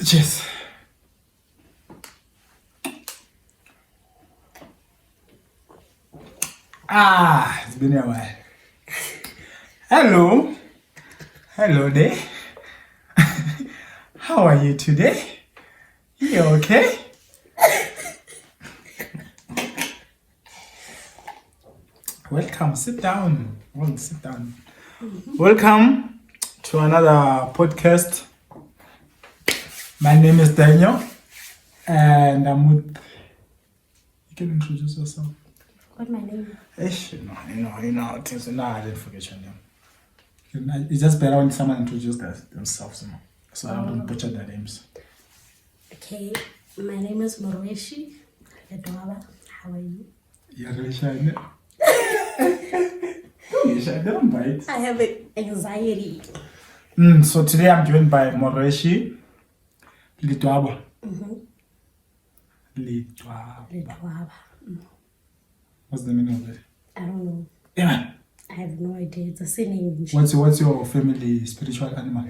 Cheers. It's been a while. Hello. Hello there. How are you today? You okay? Welcome. Sit down. Sit down. Welcome to another podcast. My name is Daniel, and I'm with. You can introduce yourself. What's my name? You know. Things. No, I didn't forget your name. It's just better when someone introduces themselves, so I don't butcher their names. Okay, my name is Morweshy. How are you? You're really shy, isn't it? You're shy. They don't bite. I have anxiety. So today I'm joined by Morweshy. Litwaba. Litwaba. What's the meaning of it? I don't know. Yeah. I have no idea. It's a surname. What's your family spiritual animal?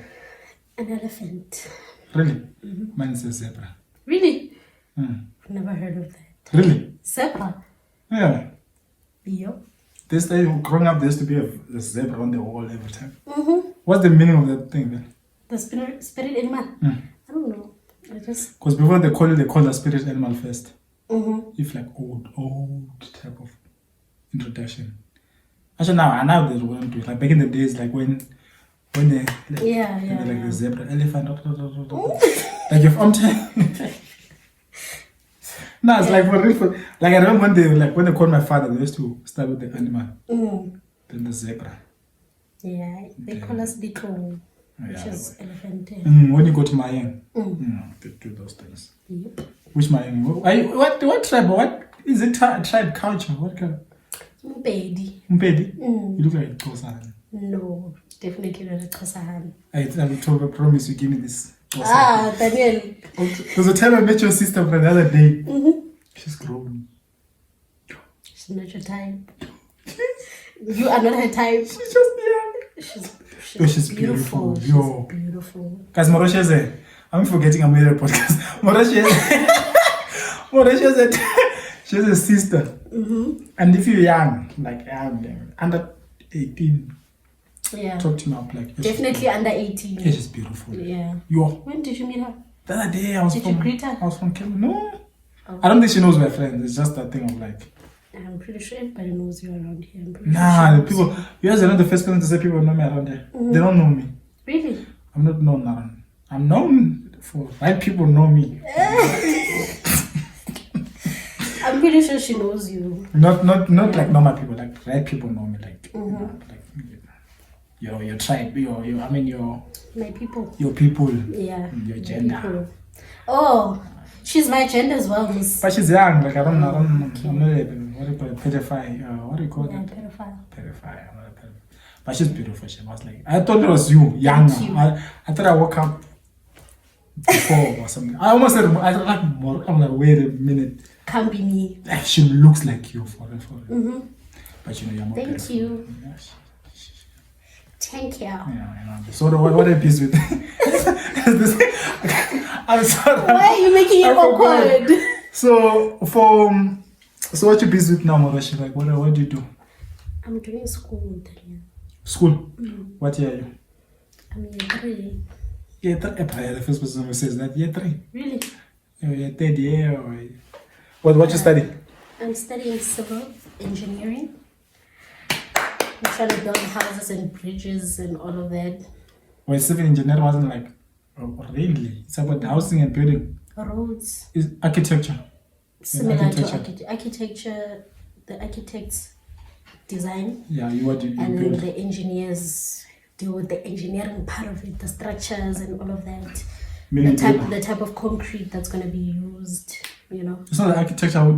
An elephant. Really? Mine is a zebra. Really? I've never heard of that. Really? Zebra? Yeah. Yo. Growing up, there used to be a zebra on the wall every time. What's the meaning of that thing then? The spirit animal? I don't know. Because before they call the spirit animal first. If like old type of introduction. Actually now they won't do it. Like back in the days, like when they like the zebra, elephant, like if I'm telling. No, it's like for real. Like I remember when they called my father, they used to start with the animal, then the zebra. Yeah, they call us little, which is elephant. When you go to Mayang, they do those things. Yep. Which Mayang? What tribe? What is it? Tribe culture? What kind? Mpedi. You look like a Xhosa. No, definitely not a Xhosa. I promise you give me this. Daniel. There's a time I met your sister for the other day. She's grown. She's not your type. You are not her type. She's just young. She's beautiful. She's beautiful. Guys, Morweshy, I'm forgetting I'm making a podcast. Morweshy, she has a sister. And if you're young, like under 18, talk to me up like definitely under 18. She's beautiful. Yeah. When did you meet her? The other day I was Did you greet her? I was from Kenya. No. Oh. I don't think she knows my friends. It's just that thing of like. I'm pretty sure everybody knows you around here. The people. You guys are not the first person to say people know me around here. They don't know me. Really? I'm not known around. I'm known for right people know me. I'm pretty sure she knows you. Not like normal people. Like right people know me. Like your tribe. Your my people. Your people. Yeah. Your gender. People. Oh, she's my gender as well, miss. But she's young. Like I'm not what do you call it? Pedophile. What do you call it? Pedophile. Pedophile. I'm not a pedophile. But she's beautiful. She was like, I thought it was you, young. I thought I woke up before or something. I almost said, I'm like, wait a minute. Can't be me. Like she looks like you for real. But you're more Thank beautiful. You. Thank you. Yeah. So what a piece with I'm sorry. Why are you making it awkward? So what you busy with now, Morweshy? Like what do you do? I'm doing school, Daniel. School? What year are you? I'm year 3. Year 3? The first person who says that, year 3. Really? Your third year or what you study? I'm studying civil engineering. I'm trying to build houses and bridges and all of that. Well, civil engineering wasn't like really. It's about housing and building. Roads. It's architecture. Similar to architecture. The architects design. Yeah, you what you and build. Then the engineers deal with the engineering part of it, the structures and all of that. The type of concrete that's going to be used, It's not the architecture who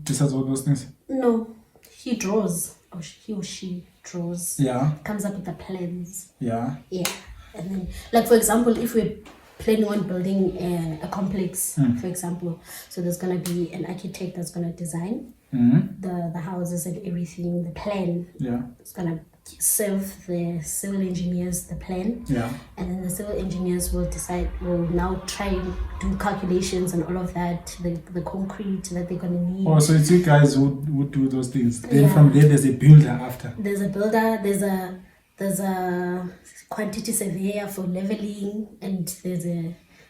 decides all those things. No, he draws, or he or she draws. Yeah. Comes up with the plans. Yeah. Yeah, and then, like for example, if we're planning on building a complex, for example, so there's going to be an architect that's going to design the houses and everything, the plan. Yeah. It's going to serve the civil engineers the plan. Yeah. And then the civil engineers will now try and do calculations and all of that, the concrete that they're going to need. Oh, so it's you guys who do those things. Then from there, there's a builder after. There's a builder, there's a quantity surveyor for leveling, and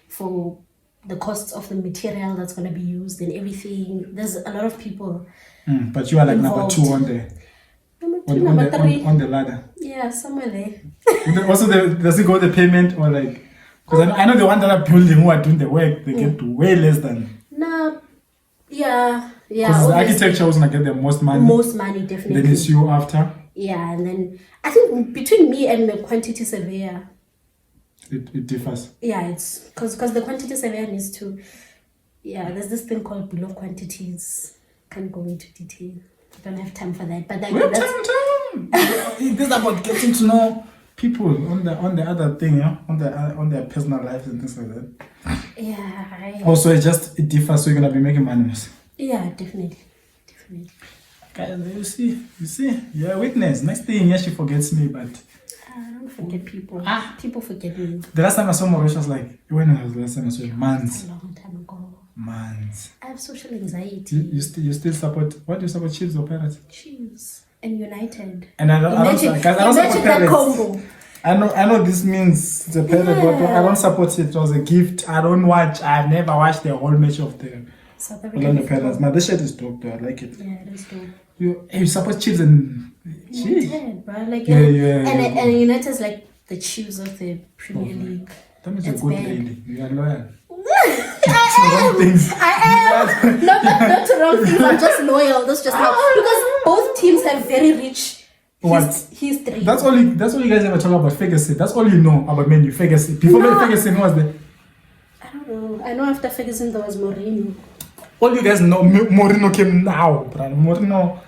for the costs of the material that's going to be used and everything. There's a lot of people. But you are like involved. number 2 on the ladder. Yeah, somewhere there. Also, does it go the payment or like? Because I know the one that are building who are doing the work, they get way less than. No, yeah. Because the architecture was gonna get the most money. Most money, definitely. Then it's you after. Yeah, and then I think between me and the quantity surveyor, it differs. Yeah, it's because the quantity surveyor needs to. Yeah, there's this thing called bill of quantities. Can't go into detail. I don't have time for that. But we have time. This is about getting to know people on the other thing, yeah, on their personal lives and things like that. Yeah. Also, it differs. So you're gonna be making money. Yeah, definitely. Guys, you see, you're a witness. Next thing, yeah, she forgets me, but I don't forget people. People forget me. The last time I saw Morweshy was like, when was the last time I saw you? Months. A long time ago. Months. I have social anxiety. You still support, what do you support, Chiefs or Pirates? Chiefs and United. And I don't support Pirates. Combo. I know this means it's a Pirate, but I don't support it. It was a gift. I don't watch. I've never watched the whole match of the South Orlando Pirates. But this shirt is dope though. I like it. Yeah, it is dope. You support Chiefs and United, bro. Like yeah. And United is like the Chiefs of the Premier League. That means you're a good lady. You are loyal. I am. Not to wrong things. I'm just loyal. That's just how. Because both teams have very rich history. That's all you guys ever talk about. Ferguson. That's all you know about Man U. Ferguson. Before Ferguson was there. I don't know. I know after Ferguson there was Mourinho. All you guys know, Mourinho came now, bro. Mourinho,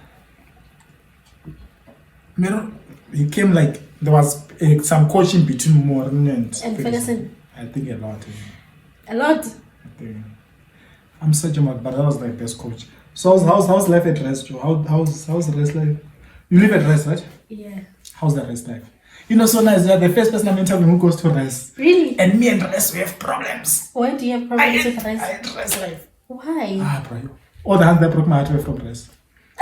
he came like there was some coaching between Mourinho and Ferguson. I think a lot. A lot. I'm such a mad, but that was my best coach. So how's life at rest, Joe? How's the rest life? You live at rest, right? Yeah. How's the rest life? You know, so nice. You're the first person I'm interviewing who goes to rest. Really? And me and rest, we have problems. Why do you have problems with rest? I hate rest life. Why? Bro. All the hands that broke my heart were from rest.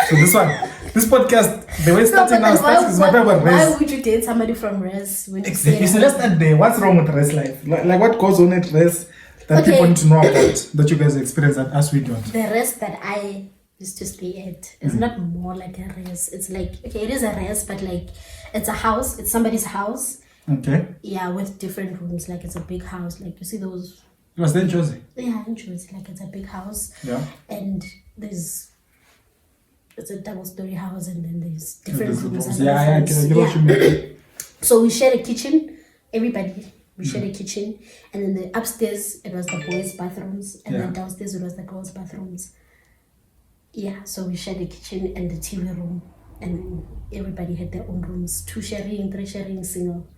So this podcast, the way it's starting now starts is my rest. Why would you date somebody from rest? Exactly. So just that day, what's wrong with rest life? Like what goes on at rest that people need to know about, that you guys experience that as we don't? The rest that I used to stay at is not more like a rest. It's like, okay, it is a rest, but like it's a house. It's somebody's house. Okay. Yeah, with different rooms. Like it's a big house. Like you see those. It was then Josie? Yeah, in Josie. Like it's a big house. Yeah. And it's a double-story house, and then there's different rooms. Yeah, I get what you mean. So we shared a kitchen. Everybody, we shared a kitchen, and then the upstairs it was the boys' bathrooms, and then downstairs it was the girls' bathrooms. Yeah, so we shared a kitchen and the TV room, and then everybody had their own rooms: 2 sharing, 3 sharing, single.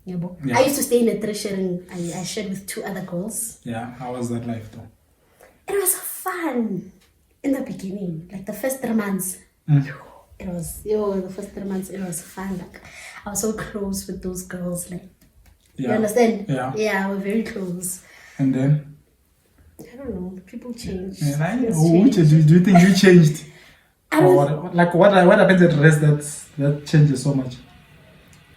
Yeah. I used to stay in a 3 sharing. I shared with 2 other girls. Yeah, how was that life though? It was fun. In the beginning, like the first 3 months, it was the first 3 months it was fun. Like I was so close with those girls. Like you understand? Yeah, we're very close. And then I don't know. People change. Do you think you changed? What happened at rest that changes so much?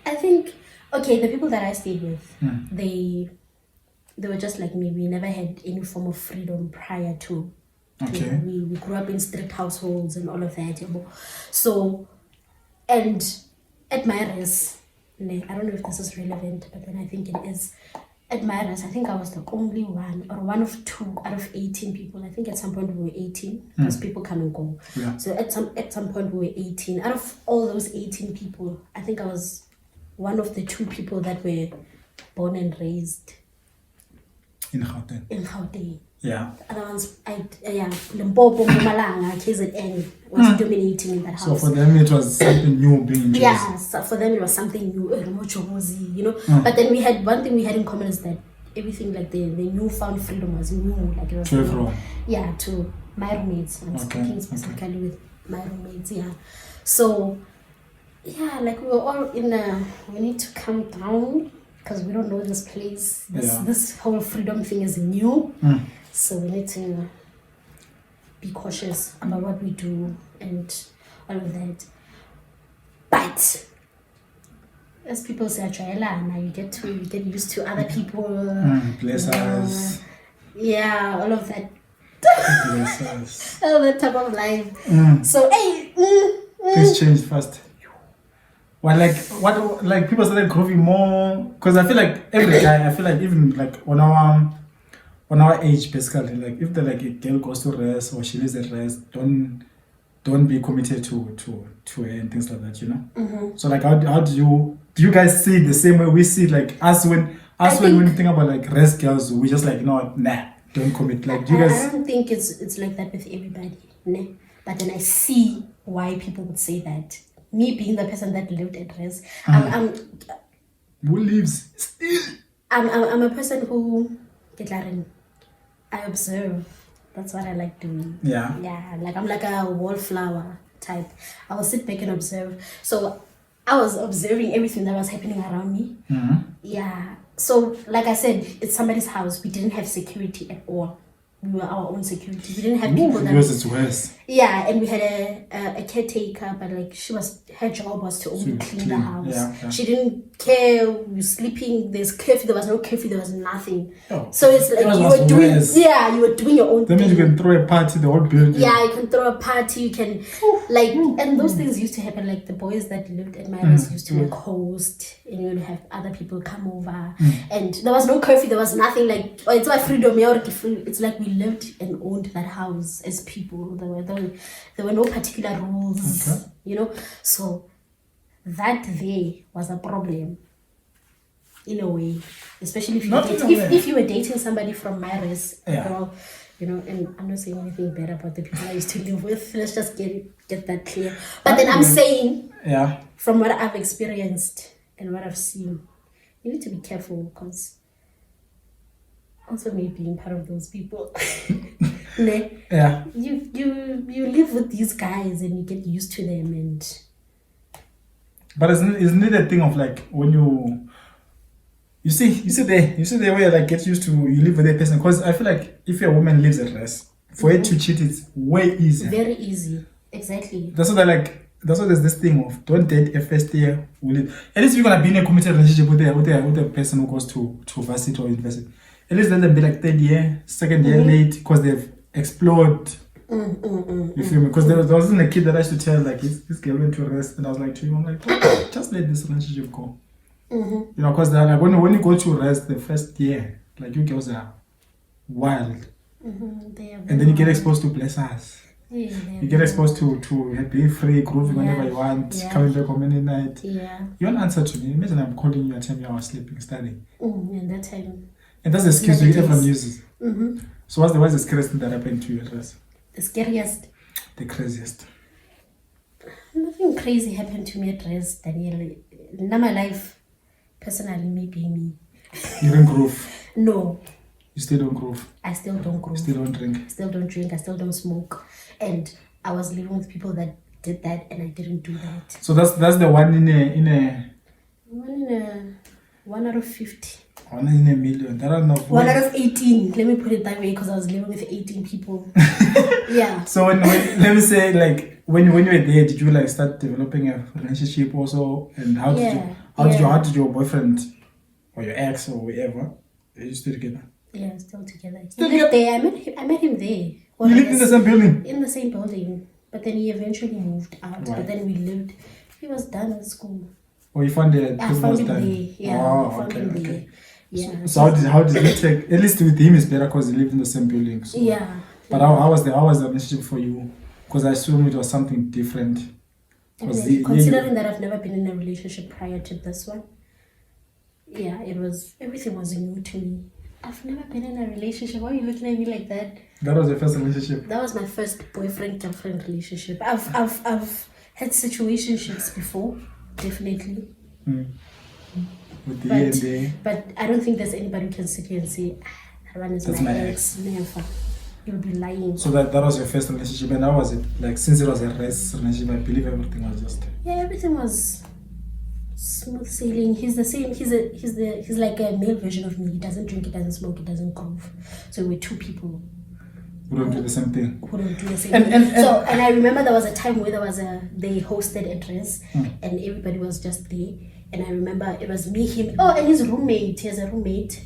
I think the people that I stayed with, they were just like me. We never had any form of freedom prior to. Okay. We grew up in strict households and all of that. So, and at my rest, I don't know if this is relevant, but then I think it is. At my rest, I think I was the only one, or one of 2 out of 18 people. I think at some point we were 18, because people come and go. Yeah. So at some point we were 18. Out of all those 18 people, I think I was one of the 2 people that were born and raised in Gauteng. Yeah. The other ones, Limpopo, Mpumalanga, KZN was dominating in that house. So for them it was something new being in Jozi. Yeah, so for them it was something new, you know. But then we had one thing we had in common is that everything, like the newfound freedom was new. Like it was to everyone. Yeah, to my roommates. I'm speaking specifically with my roommates, yeah. So Yeah, like we were all in a. We need to calm down because we don't know this place. This whole freedom thing is new, so we need to be cautious about what we do and all of that. But as people say, now you get used to other people. Bless us. Yeah, all of that. Bless us. All that type of life. So hey, things changed fast. Well, like people started grooving more because I feel like every guy. I feel like even like on our age, basically, like if the like a girl goes to rest or she lives at rest, don't be committed to her and things like that, you know. So like, how do you guys see it the same way we see it? Like us when we think about like rest girls, we just like, no, nah, don't commit. Like, do you guys? I don't think it's like that with everybody, nah. But then I see why people would say that. Me being the person that lived at rest, who lives still? I'm a person who I observe. That's what I like doing. Yeah. Yeah, like I'm like a wallflower type. I will sit back and observe. So I was observing everything that was happening around me. Yeah. So like I said, it's somebody's house. We didn't have security at all. We were our own security. We didn't have people that. Yours is worse. Yeah, and we had a caretaker, but like her job was to only clean the house. Yeah. She didn't care. We were sleeping. There's curfew. There was no curfew. There was nothing. Oh, so it's like you were doing your own. That means you can throw a party the whole building. Yeah, you can throw a party. You can and those things used to happen. Like the boys that lived at my house used to like host, and you would have other people come over, and there was no curfew. There was nothing like it's like freedom. It's like we lived and owned that house as people. There were no particular rules, you know. So that there was a problem in a way, especially if you were dating somebody from my race, girl, you know. And I'm not saying anything bad about the people I used to live with. Let's just get that clear. But then I'm saying, from what I've experienced and what I've seen, you need to be careful because also me being part of those people. Yeah. You live with these guys and you get used to them and. But isn't it a thing of like when you see the way like get used to you live with a person? Because I feel like if a woman lives at rest, for her to cheat it's way easier. Very easy, exactly. That's why there's this thing of don't date a first year. At least if you're gonna be in a committed relationship with a person who goes to varsity or university, at least let them be like third year, second year late because they've explored. You feel me? Because there wasn't a kid that I used to tell like this girl went to rest and I was like to him, I'm like, just let this relationship go. You know, because like when you go to rest the first year, like you girls are wild, and then you get exposed to blessers. You get exposed to being free, grooving whenever you want, coming back home any night. Yeah. You want answer to me? Imagine I'm calling you and telling you I was sleeping, studying. And that time. And that's the excuse everyone uses. So what's the scariest thing that happened to you at rest? The scariest. The craziest. Nothing crazy happened to me at rest, Danielle. In my life, personally, me being me. You don't groove? No. You still don't groove? I still don't groove. Still don't drink? Still don't drink. I still don't smoke. And I was living with people that did that and I didn't do that. So that's the one in a... One out of 50. One in a million. I don't know. 1 out of 18. Let me put it that way because I was living with 18 people. Yeah. So when let me say like when you were there, did you like start developing a relationship also? And how did your boyfriend or your ex or whoever, are you still together? Yeah, still together. There. I met him there. You lived in the same building? In the same building. But then he eventually moved out. Right. But then we lived. He was done with school. Oh, you found it? I found him there. Yeah, I found him there. Yeah. So how did you take? At least with him it's better because he lived in the same building. So. Yeah. But how was the relationship for you? Because I assume it was something different. Considering that I've never been in a relationship prior to this one, yeah, everything was new to me. I've never been in a relationship. Why are you looking at me like that? That was your first relationship? That was my first boyfriend-girlfriend relationship. I've had situationships before, definitely. With the and but I don't think there's anybody who can sit here and say, that one is my ex. Never. you'll be lying. So that was your first relationship, and how was it? Like, since it was a race relationship, I believe everything was just... Yeah, everything was smooth sailing. He's the same. He's like a male version of me. He doesn't drink, he doesn't smoke, he doesn't groove. So we're two people who don't do the same thing. Who don't do the same thing. And I remember there was a time where they hosted a dress, and everybody was just there. And I remember it was me, him, and his roommate. He has a roommate.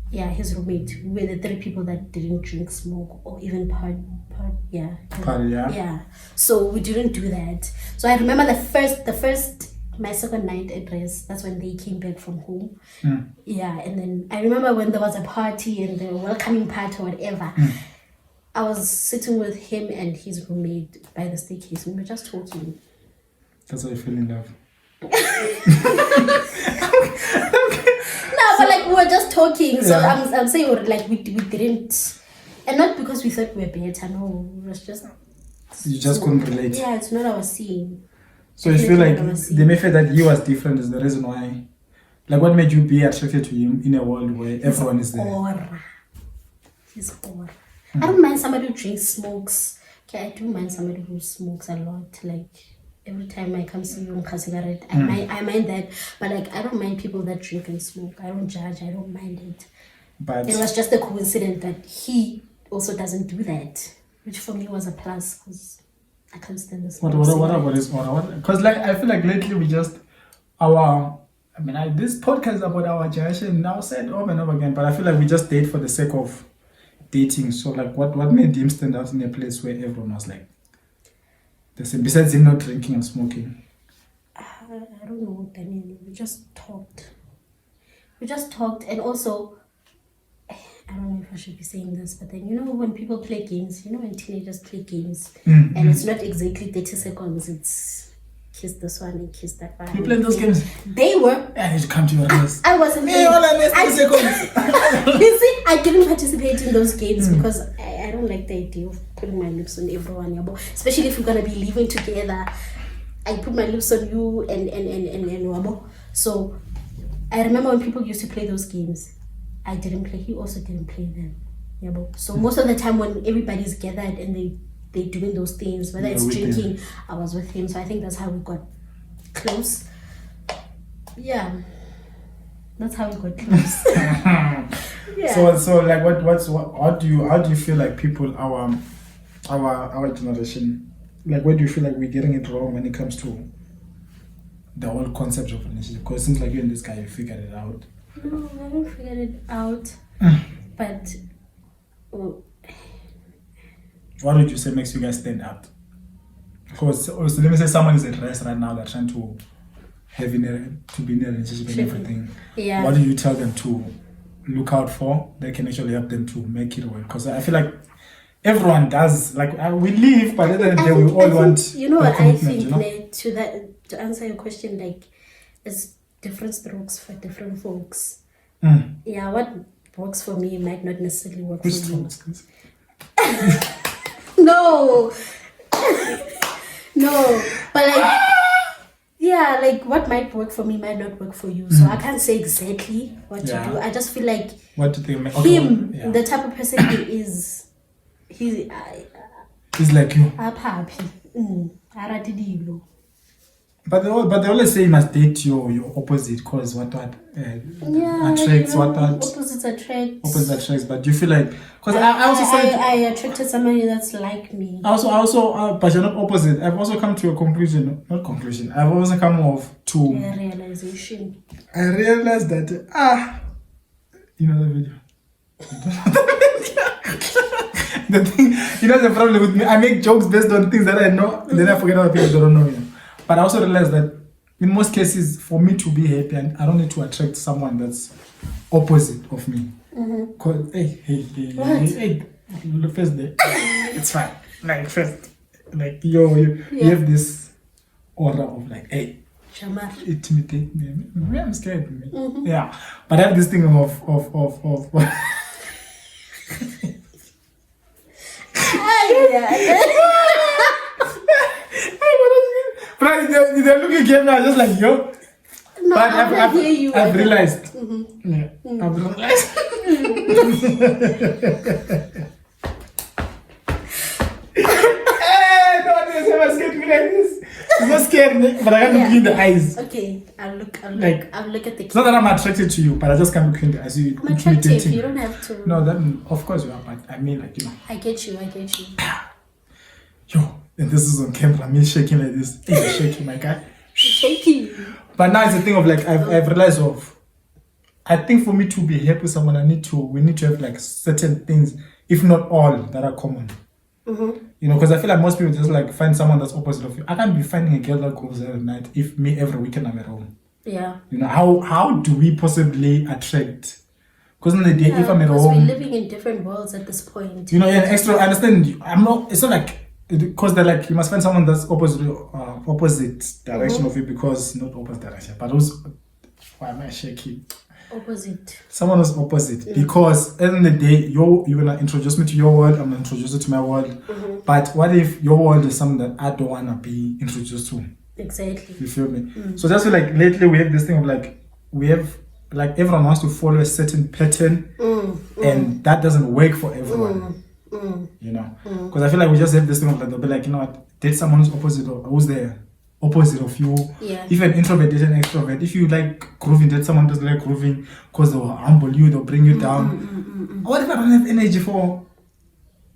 Yeah, his roommate. We were the three people that didn't drink, smoke, or even party. Yeah. So we didn't do that. So I remember my second night at Rest, that's when they came back from home. Yeah, and then I remember when there was a party and the welcoming party or whatever, I was sitting with him and his roommate by the staircase. We were just talking. That's how you feel in love. No, but like we were just talking. So I'm saying like we didn't, and not because we thought we were better. No, it was just you just couldn't relate. Yeah, it's not our scene. So you feel like the method that he was different is the reason why. Like, what made you be attracted to him in a world where everyone is there? His aura. I don't mind somebody who drinks, smokes. Okay, I do mind somebody who smokes a lot. Like, every time I come see you on cigarette, I mind that. But like, I don't mind people that drink and smoke. I don't judge. I don't mind it. But it was just a coincidence that he also doesn't do that, which for me was a plus because I can't stand this. What about his aura? Because like I feel like lately we just this podcast is about our generation now said over and over again, but I feel like we just date for the sake of dating. So like what made him stand out in a place where everyone was like the same, besides him not drinking and smoking? I don't know, Daniel. We just talked and also I don't know if I should be saying this, but then when people play games, when teenagers play games and it's not exactly 30 seconds, it's kiss this one and kiss that one. You played those games? They were. I need to come to your house. I wasn't. Hey, all I missed 30 seconds. You see, I didn't participate in those games because I don't like the idea of putting my lips on everyone, especially if we're gonna be living together. I put my lips on you and wabo. So I remember when people used to play those games, I didn't play. He also didn't play them. So most of the time when everybody's gathered and they doing those things, whether it's drinking, I was with him. So I think that's how we got close. Yeah, that's how we got close. Yeah. So like how do you feel like people our generation, like where do you feel like we're getting it wrong when it comes to the whole concept of relationship? Because it seems like you and this guy, you figured it out. No, I haven't figured it out. But what would you say makes you guys stand out? Because also, let me say someone is at rest right now, they're trying to be in a relationship and everything. Yeah. What do you tell them to look out for that can actually help them to make it work? Because I feel like everyone does, like we live, but at the end of the day we all want. You know what I think, to answer your question, like it's different strokes for different folks. Yeah, what works for me might not necessarily work for you. No, but like, yeah, like what might work for me might not work for you. So I can't say exactly what to do. I just feel like what do they make the type of person he is, he's like you. But they always say you must date your opposite because what attracts opposites attract. But do you feel like, because I also said I attracted somebody that's like me. I also but you're not opposite. I've also come to a conclusion. Not conclusion. I've also come to a realization. I realized that you know the video. The thing, the problem with me, I make jokes based on things that I know, and then I forget other people don't know. But I also realized that in most cases, for me to be happy, and I don't need to attract someone that's opposite of me. Cause hey, first day, it's fine. Like first, like you have this aura of like, hey, intimidate me. I'm scared of me. Yeah, but I have this thing of. But they're looking at me now, just like yo. No, but I've realized. Mm-hmm. Yeah, I've realized. this. It's not scared, but I can't look you in the eyes. Okay, I'll look at the It's not that I'm attracted to you, but I just can't look you in the eyes. I'm attractive, you don't have to. No, then of course you are, but I mean, like, I get you. Yo, and this is on camera, me shaking like this. You're shaking, my guy. Shaking. But now it's a thing of like, I've realized I think for me to be happy with someone, we need to have like certain things, if not all, that are common. Because I feel like most people just like find someone that's opposite of you. I can't be finding a girl that goes every night if me every weekend I'm at home. Yeah. How do we possibly attract? Because in the day, if I'm at home, we're living in different worlds at this point. and extra. I understand. It's not like because they're like you must find someone that's opposite direction of you because not opposite direction, but also why am I shaking? Opposite. Someone who's opposite because at the end of the day, you're gonna introduce me to your world. I'm gonna introduce you to my world. But what if your world is something that I don't wanna be introduced to? Exactly. You feel me? So just feel like lately we have this thing of like we have like everyone wants to follow a certain pattern, and that doesn't work for everyone. Because I feel like we just have this thing of like they'll be like, you know what, date someone who's who's the opposite of you. Yeah. If an introvert date an extrovert, if you like grooving, date someone who doesn't like grooving because they'll humble you, they'll bring you down. What if I don't have energy for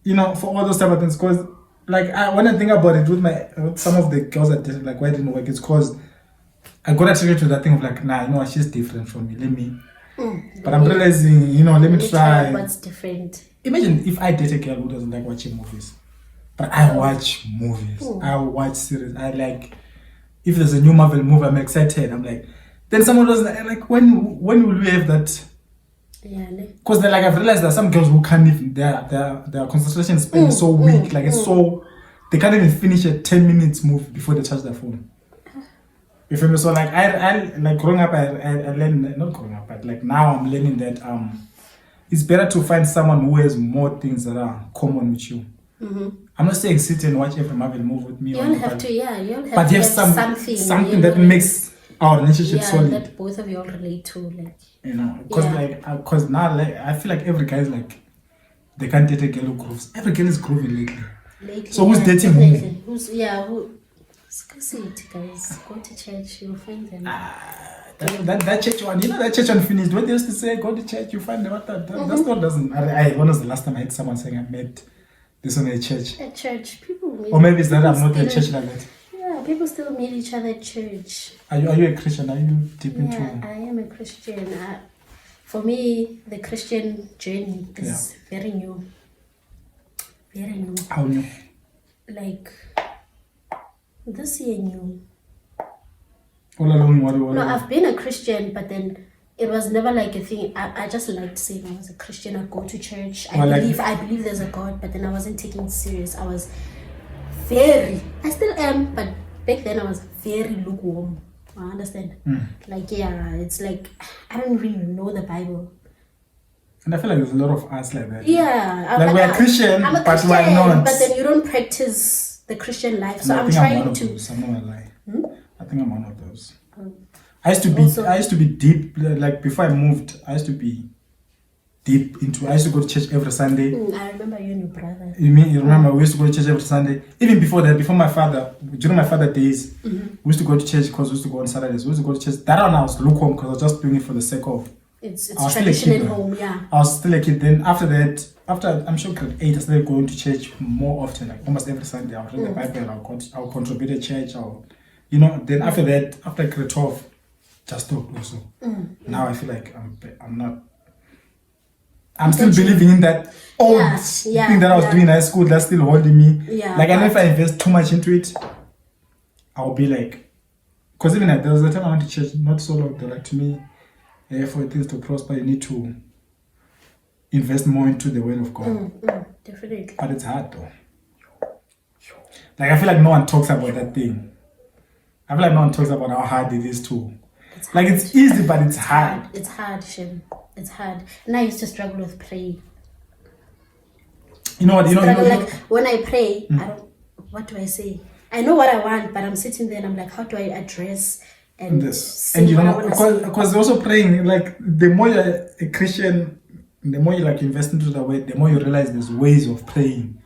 for all those type of things? Because like when I think about it with some of the girls I dated, like why it didn't work, it's because I got attracted to that thing of like, nah, she's different from me. Let me. But I'm realizing, let me try. What's different? Imagine if I date a girl who doesn't like watching movies, but I watch movies. I watch series. I like. If there's a new Marvel movie, I'm excited. I'm like, then someone doesn't like. When will we have that? Yeah. Because like I've realized there are some girls who can't even their concentration span is so weak. Like it's so they can't even finish a 10 minutes movie before they charge their phone. You feel me? So like I like growing up, I learned not growing up, but like now I'm learning that it's better to find someone who has more things that are common with you. I'm not saying sit and watch every Marvel movie with me. You don't have to, yeah. You don't have but to have something that makes our relationship solid. That both of you all relate to, like. Because now like I feel like every guy is like they can't date a girl who grooves. Every girl is grooving lately. So who's dating who? Who? Discuss it, guys. Go to church, you'll find them. That church one, that church one finished. What they used to say, go to church, you find them. That still doesn't. When was the last time I heard someone saying I met this on a church? At church, people meet. Or maybe it's that I'm not a church like that. Yeah, people still meet each other at church. Are you a Christian? Are you deep into? Yeah, I am a Christian. For me, the Christian journey is very new. Very new. How new? Like this year new. All along, what? No, I've been a Christian, but then it was never like a thing. I just liked saying I was a Christian. I go to church. I believe there's a God, but then I wasn't taking it serious. I still am, but back then I was very lukewarm. I understand. Like it's like I don't really know the Bible. And I feel like there's a lot of us like that. Yeah, like we're Christian, but we're not. But then you don't practice the Christian life. So I'm trying to. I'm not gonna lie. I think I'm one of those. I used to be deep. Like before I moved, I used to be deep into. I used to go to church every Sunday. I remember you and your brother. You remember we used to go to church every Sunday. Even before that, before my father, during my father days, we used to go to church because we used to go on Saturdays. We used to go to church. That one I was lukewarm because I was just doing it for the sake of. It's tradition at home, yeah. I was still a kid. Then after I'm sure grade 8, I started going to church more often, like almost every Sunday. I would read the Bible, I'll contribute to church, then after that, after grade 12, just stopped also. Now I feel like I'm still believing in that old thing that I was doing in high school that's still holding me. Yeah, like I know if I invest too much into it, I'll be like, because even there was a time I went to church not so long ago, like to me, for things to prosper, you need to invest more into the word of God. Definitely. But it's hard though. Like I feel like no one talks about that thing. I feel like no one talks about how hard it is too. Like it's easy, but it's hard. It's hard, Shem. It's hard. And I used to struggle with praying. Like when I pray, what do I say? I know what I want, but I'm sitting there and I'm like, how do I address and because also praying, like the more you're a Christian, the more you like invest into the word, the more you realize there's ways of praying.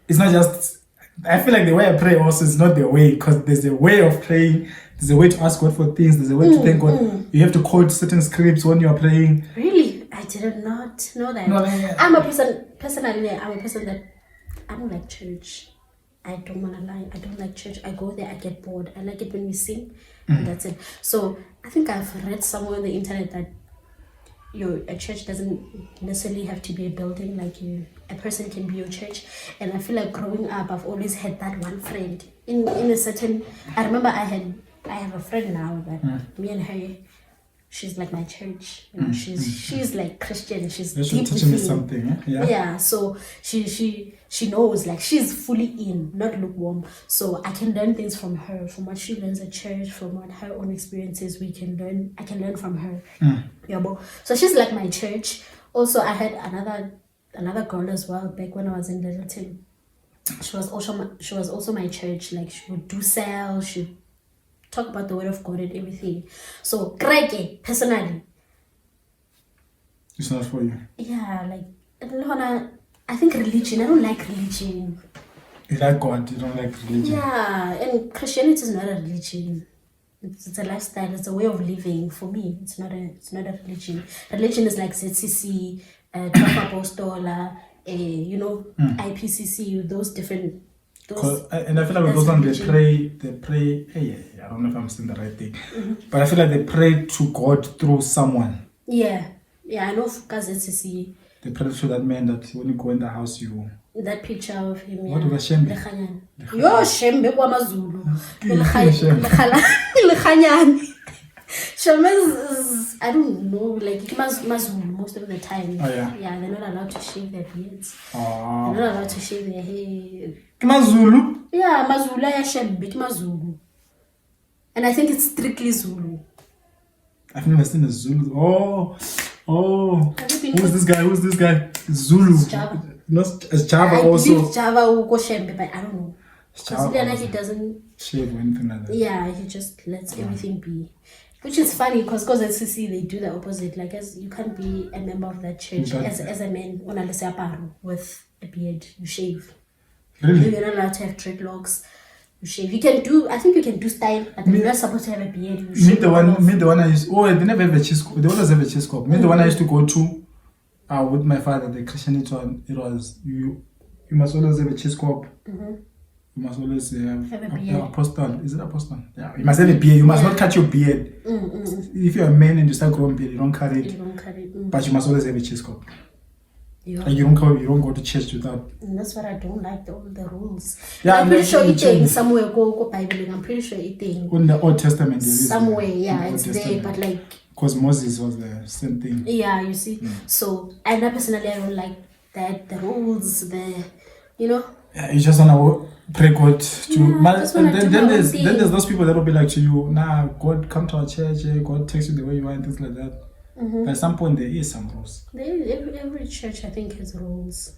It's not just I feel like the way I pray also is not the way, because there's a way of praying. There's a way to ask God for things. There's a way to thank God. You have to quote certain scripts when you're praying. Really? I did not know that. No, I'm a person, personally, I'm a person that I don't like church. I don't want to lie. I don't like church. I go there, I get bored. I like it when we sing, and that's it. So I think I've read somewhere on the internet that a church doesn't necessarily have to be a building. Like a person can be your church. And I feel like growing up, I've always had that one friend in a certain. I remember I have a friend now that me and her, she's like my church. You know, she's like Christian. She's deep teaching me within. something. Eh? Yeah. Yeah. So she knows, like, she's fully in, not lukewarm. So I can learn things from her, from what she learns at church, from what her own experiences I can learn from her. Yeah, so she's like my church. Also, I had another girl as well back when I was in Littleton. She was also my church. Like, she would do sales, she'd talk about the word of God and everything. So Greg, personally, it's not for you. Yeah, like, I think religion. I don't like religion. You like God, you don't like religion. Yeah, and Christianity is not a religion. It's a lifestyle. It's a way of living. For me, it's not a religion. Religion is like ZCC, 12 Apostola, IPCC. Those different. And I feel like with those ones they pray. Hey, I don't know if I'm saying the right thing, but I feel like they pray to God through someone. Yeah, I know. Because ZCC. They pray to that man that when you go in the house, you. That picture of him. What was Shembe? Yo, Shembe kwa Mazulu. Lekhanyane. Shembe is, I don't know, like Mazulu most of the time. Oh, yeah. Yeah, they're not allowed to shave their beards. Oh. They're not allowed to shave their hair. Mazulu? Yeah, Mazulu ya Shembe, Mazulu. And I think it's strictly Zulu. I've never seen a Zulu. Oh. Who's this guy? Zulu. It's Java. Not as Java I also. believe Java will go Shembe, but I don't know. Because he doesn't shave or anything like that. Yeah, he just lets everything be. Which is funny because at CC they do the opposite. Like, as you can't be a member of that church as a man with a beard. You shave. Really? You're not allowed to have dreadlocks. You shave. I think you can do style, but you're not supposed to have a beard. You shave. Me the one I used. Oh, they never have a cheese cook. They always have a cheese cook. Me the one I used to go to, with my father, the Christianity one. It was you must always have a cheese cook. You must always have a beard. Apostle. Is it apostle? Yeah. You must have a beard. You must not cut your beard. If you're a man and you start growing beard, you don't cut it. But you must always have a cheese cook. Yeah. Like you don't go to church without. And that's what I don't like, all the rules. Yeah, I'm pretty sure eating somewhere go Bible. I'm pretty sure eating. In the Old Testament, there is somewhere, yeah, it's there, but like. Because Moses was the same thing. Yeah, you see. So I personally I don't like that, the rules, Yeah, you just wanna pray God to. Yeah, then there's those people that will be like to you, nah, God come to our church, God takes you the way you are and things like that. But at some point there is some rules. Every church I think has rules.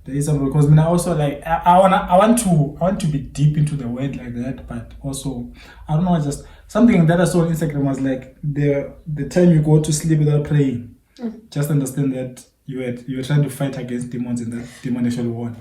There is some rules because I also like I want to be deep into the word like that, but also I don't know, just something that I saw on Instagram was like the time you go to sleep without praying. Just understand that you were trying to fight against demons and that demon actually won.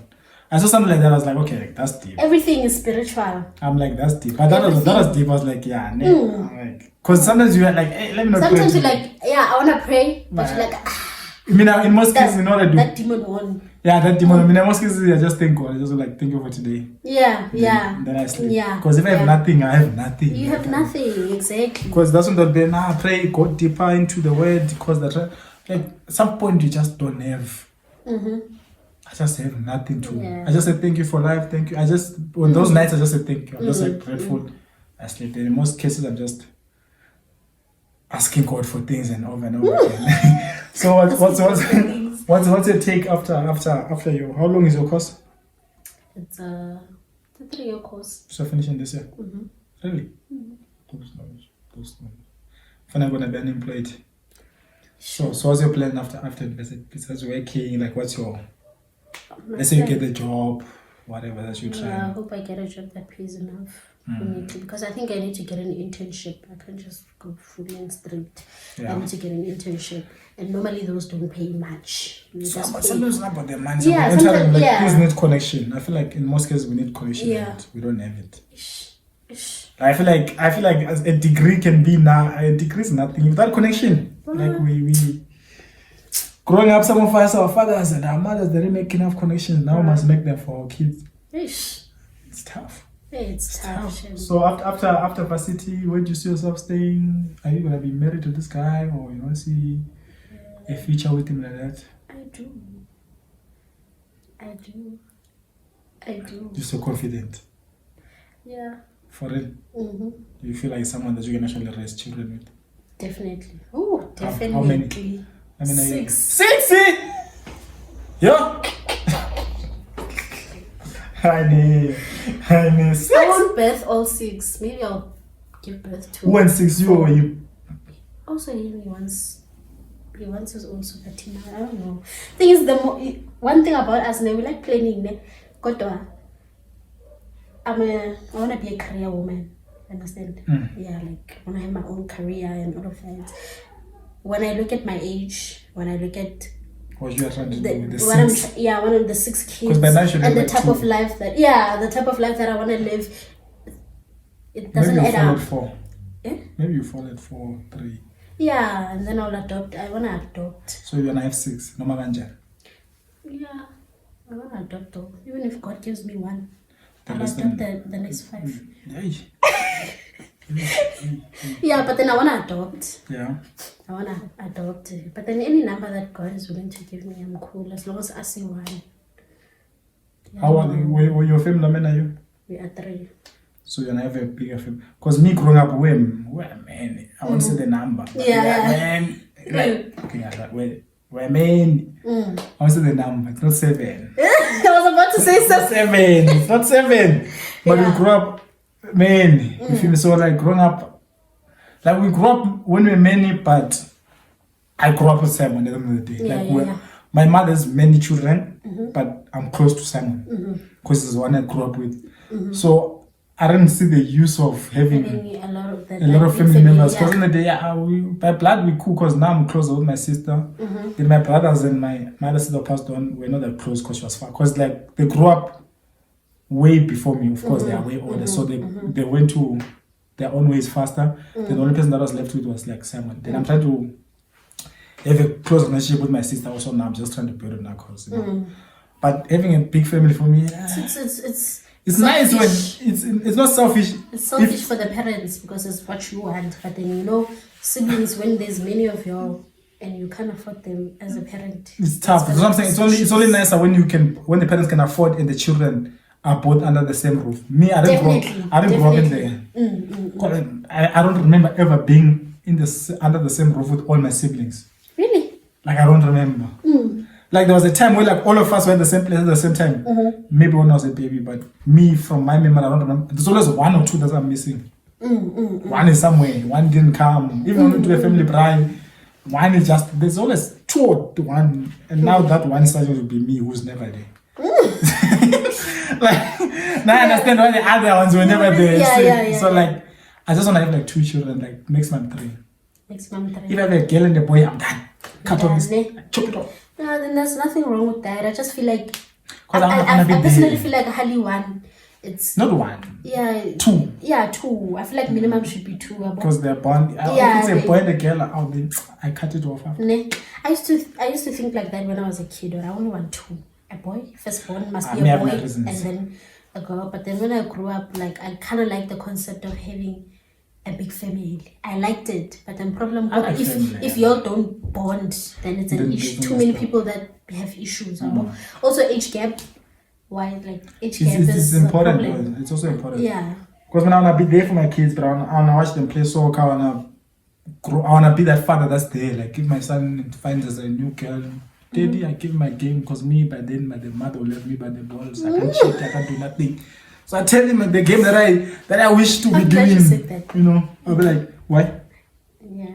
I saw something like that. I was like, okay, that's deep. Everything is spiritual. I'm like, that's deep. But that was deep. I was like, yeah, because sometimes you're like, hey, let me not sometimes pray. Sometimes you're like, yeah, I want to pray. But you're like, I mean, in most cases, you know what I do? That demon won. Yeah, that demon. I mean, in most cases, I just thank God. I just like, thank you for today. Yeah. Then I sleep. Yeah. Because if I have nothing, I have nothing. You have nothing, exactly. Because that's when they'll pray, go deeper into the word. Because like, at some point, you just don't have. I just have nothing to. Yeah. I just say thank you for life. Thank you. On those nights, I just say thank you. I'm just like grateful. I sleep. And in most cases, I'm just asking God for things and over again. So what's your take after you? How long is your course? It's a 3-year course. So finishing this year? Really? Those knowledge. When I'm gonna be unemployed. So what's your plan after university? Besides working, like what's your? Let's say you get the job, whatever that you try. Yeah, I hope I get a job that pays enough. We need to, because I think I need to get an internship. I can't just go fully and straight. I need to get an internship, and normally those don't pay much. Sometimes it's not about the money. Yeah, Entering, like, yeah. please need connection. I feel like in most cases we need connection. Yeah. And we don't have it. I feel like as a degree can be now. A degree is nothing without connection. Like we growing up, some of us, our fathers and our mothers, they didn't make enough connections. Now we must make them for our kids. It's tough. It's tough. So after varsity, where do you see yourself staying? Are you gonna be married to this guy, or you want to see a future with him like that? I do. You're so confident. Yeah. For real? Mm-hmm. Do you feel like someone that you can actually raise children with? Definitely. Oh, definitely. How many? I mean, 6. 6? Yeah. I need 6. I won't birth all 6. Maybe I'll give birth to. Who went 6? You or you? Also, he wants his own super team. I don't know. Thing is, one thing about us, we like planning. I want to be a career woman. Understand? Yeah, like I want to have my own career and all of that. When I look at my age, when I look at what you are trying to do with the 6, one of the 6 kids, and the type of life that I want to live, it doesn't add up. 4. Maybe you fall at 4, 3. Yeah, and then I'll adopt. I want to adopt. So you're gonna have 6, no matter. Yeah, I want to adopt though. Even if God gives me 1, I'll adopt the next 5. Yeah, but then I want to adopt. Yeah. I want to adopt. But then any number that God is willing to give me, I'm cool. As long as I see 1. Yeah, how are your family men are you? We are 3. So you're gonna have a bigger family. Because me growing up, we're man. I won't say the number. Man. Like, okay, I was like, we're man. I won't say the number. It's not 7. I was about to say 7. It's not 7. But we grew up, man. You feel me? So like growing up, like we grew up when we were many, but I grew up with Simon at the end of the day. My mother has many children, but I'm close to Simon because he's the one I grew up with. So I didn't see the use of having a lot of family members. Because in the day, by blood we cool. Because now I'm closer with my sister. Then my brothers and my other sister passed on. We're not that close because she was far. Because like they grew up way before me. Of course, they are way older, so they went to their own ways faster. The only person that I was left with was like Simon. Then I'm trying to have a close relationship with my sister. Also now I'm just trying to build it now, cause but having a big family for me, it's nice when it's not selfish. It's selfish for the parents because it's what you want. But then siblings, when there's many of you and you can't afford them as a parent, it's tough. That's what I'm saying. It's only nicer when the parents can afford and the children are both under the same roof. Me, I didn't grow up in there. I don't remember ever being under the same roof with all my siblings. Really? Like I don't remember. Like there was a time where like all of us were at the same place at the same time. Maybe when I was a baby, but me from my memory, I don't remember. There's always 1 or 2 that I'm missing. One is somewhere, one didn't come. Even when we do a family bride, one is just there's always 2 or 1, and now that one is supposed to be me who's never there. Like now I understand why the other ones were never there. So like I just want to have like 2 children, like maximum 3. If I have a girl and a boy, I'm done. Cut off this, chop it off. No, then there's nothing wrong with that. I just feel like I personally feel like hardly 1. It's not 1. Yeah. 2. Yeah, 2. I feel like minimum should be 2. Because they're born. If it's a boy and a girl, I cut it off. I used to think like that when I was a kid. Or I only want 2. A boy, firstborn must be a boy, and then a girl. But then when I grew up, like I kind of like the concept of having a big family. I liked it, but the problem if y'all don't bond, then it's an issue. Too many people that have issues. Also, age gap. Why age gap is important. A problem. It's also important. Yeah. Because when I wanna be there for my kids, but I wanna watch them play soccer. I wanna be that father that's there. Like if my son finds a new girl, Daddy, I give my game because by then my mother will let me by the balls. I can't shoot, I can't do nothing. So I tell him the game that I wish to be doing. I'll be like, why? Yeah,